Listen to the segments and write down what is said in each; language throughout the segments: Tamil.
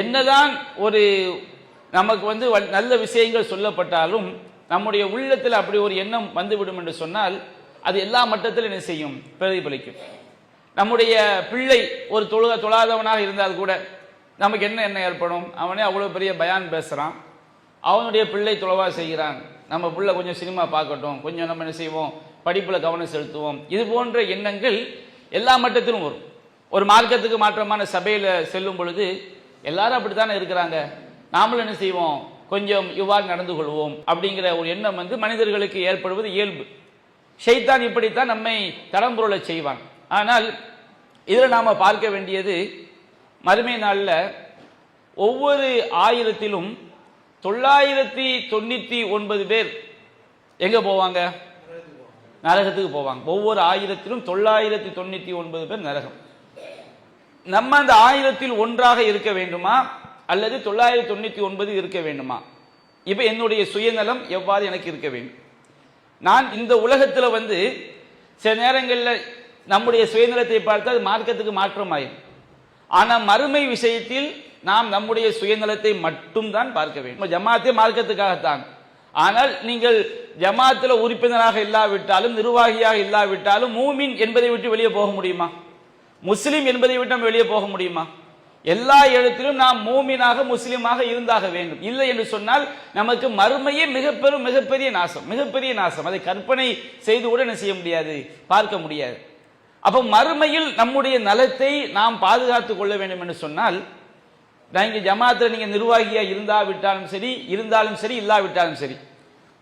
என்னதான் ஒரு நமக்கு நல்ல விஷயங்கள் சொல்லப்பட்டாலும் நம்முடைய உள்ளத்தில் அப்படி ஒரு எண்ணம் வந்துவிடும் என்று சொன்னால் அது எல்லா மட்டத்திலும் என்ன செய்யும், பிரதிபலிக்கும். நம்முடைய பிள்ளை ஒரு தொழாதவனாக இருந்தால் கூட நமக்கு என்ன ஏற்படும், அவனே அவ்வளவு பெரிய பயான் பேசுறான், அவனுடைய பிள்ளை தொழவா செய்கிறான், நம்ம பிள்ளை கொஞ்சம் சினிமா பார்க்கட்டும், கொஞ்சம் நம்ம என்ன செய்வோம், படிப்புல கவனம் செலுத்துவோம். இது போன்ற எண்ணங்கள் எல்லா மட்டத்திலும் வரும். ஒரு மார்க்கத்துக்கு மாற்றமான சபையில செல்லும் பொழுது எல்லாரும் அப்படித்தானே இருக்கிறாங்க, நாமளும் என்ன செய்வோம், கொஞ்சம் இவ்வாறு நடந்து கொள்வோம் அப்படிங்கிற ஒரு எண்ணம் மனிதர்களுக்கு ஏற்படுவது இயல்பு. ஷைத்தான் இப்படித்தான் நம்மை தடம்புரள செய்வான். ஆனால் இதில் நாம பார்க்க வேண்டியது, மறுமை நாளில் ஒவ்வொரு 1000த்திலும் 999 பேர் எங்க போவாங்க, நரகத்துக்கு போவாங்க. ஒவ்வொரு 1000த்திலும் 999 பேர் நரகம். நம்ம அந்த 1000ல் ஒன்றாக இருக்க வேண்டுமா அல்லது 999 இருக்க வேண்டுமா? இப்ப என்னுடைய சுயநலம் எவ்வாறு எனக்கு இருக்க வேண்டும்? நான் இந்த உலகத்தில் சில நேரங்களில் நம்முடைய சுயநலத்தை பார்த்து அது மார்க்கத்துக்கு மாற்றமாயிரும். ஆனால் மறுமை விஷயத்தில் நாம் நம்முடைய சுயநலத்தை மட்டும் தான் பார்க்க வேண்டும். ஜமாத்தே மார்க்கத்துக்காகத்தான். ஆனால் நீங்கள் ஜமாத்தில் உறுப்பினராக இல்லாவிட்டாலும் நிர்வாகியாக இல்லாவிட்டாலும் மூமின் என்பதை விட்டு வெளியே போக முடியுமா? முஸ்லிம் என்பதை விட்டு நம்ம வெளியே போக முடியுமா? எல்லா இடத்திலும் நாம் மூமினாக முஸ்லிமாக இருந்தாக வேண்டும். இல்லை என்று சொன்னால் நமக்கு மறுமையே மிகப்பெரிய நாசம். அதை கற்பனை செய்து கூட என்ன செய்ய முடியாது, பார்க்க முடியாது. அப்ப மறுமையில் நம்முடைய நலத்தை நாம் பாதுகாத்துக் கொள்ள வேண்டும் என்று சொன்னால், நீங்க ஜமாத்துல நீங்க நிர்வாகியா இருந்தாலும் சரி இல்லாவிட்டாலும் சரி,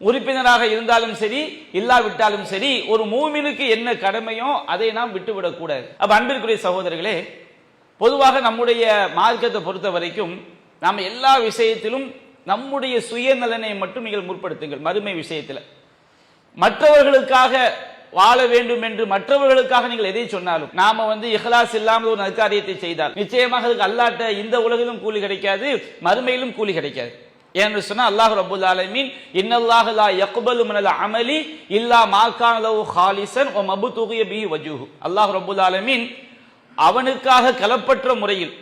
உறுப்பினராக இருந்தாலும் சரி இல்லாவிட்டாலும் சரி, ஒரு மூமினுக்கு என்ன கடமையோ அதை நாம் விட்டுவிடக் கூடாது. அப்ப அன்பிற்குரிய சகோதரர்களே, பொதுவாக நம்முடைய மார்க்கத்தை பொறுத்த வரைக்கும் நாம் எல்லா விஷயத்திலும் நம்முடைய சுயநலனை மட்டும் நீங்கள் முற்படுத்துங்கள். மறுமை விஷயத்தில் மற்றவர்களுக்காக வாழ வேண்டும் என்று மற்றவர்களுக்காக நீங்கள் எதை சொன்னாலும், நாம இஹ்லாஸ் இல்லாமல் ஒரு நற்காரியத்தை செய்தால் நிச்சயமாக அதுக்கு அல்லாஹ்ட்ட இந்த உலகிலும் கூலி கிடைக்காது, மறுமையிலும் கூலி கிடைக்காது. என்று சொன்னா அல்லாஹ் ரப்பல் ஆலமீன் இன்னல்லாஹ லா யக்பலு மினல் அமலி இல்லா மா கான லஹு ஹாலிஸன் வ மப்துகிய பிஹி வஜ்ஹு. அல்லாஹ் ரப்பல் ஆலமீன் அவனுக்காக கலப்பற்ற முறையில்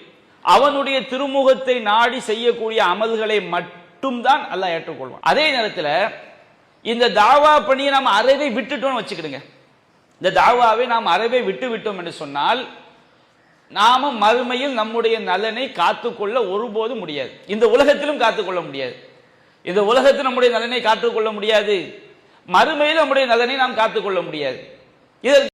அவனுடைய திருமுகத்தை நாடி செய்யக்கூடிய அமல்களை மட்டும்தான் அல்லாஹ் ஏற்றுக்கொள்வான். அதே நேரத்தில் இந்த தாவா பணியை நாம் அறவே விட்டுட்டோம்னு வச்சுக்கிடுங்க. இந்த தாவாவை நாம் அறவே விட்டோம் என்று சொன்னால் நாம மறுமையில் நம்முடைய நலனை காத்துக்கொள்ள ஒருபோதும் முடியாது. இந்த உலகத்திலும் காத்துக்கொள்ள முடியாது. இந்த உலகத்தில் நம்முடைய நலனை காத்துக்கொள்ள முடியாது, மறுமையில் நம்முடைய நலனை நாம் காத்துக்கொள்ள முடியாது. இதற்கு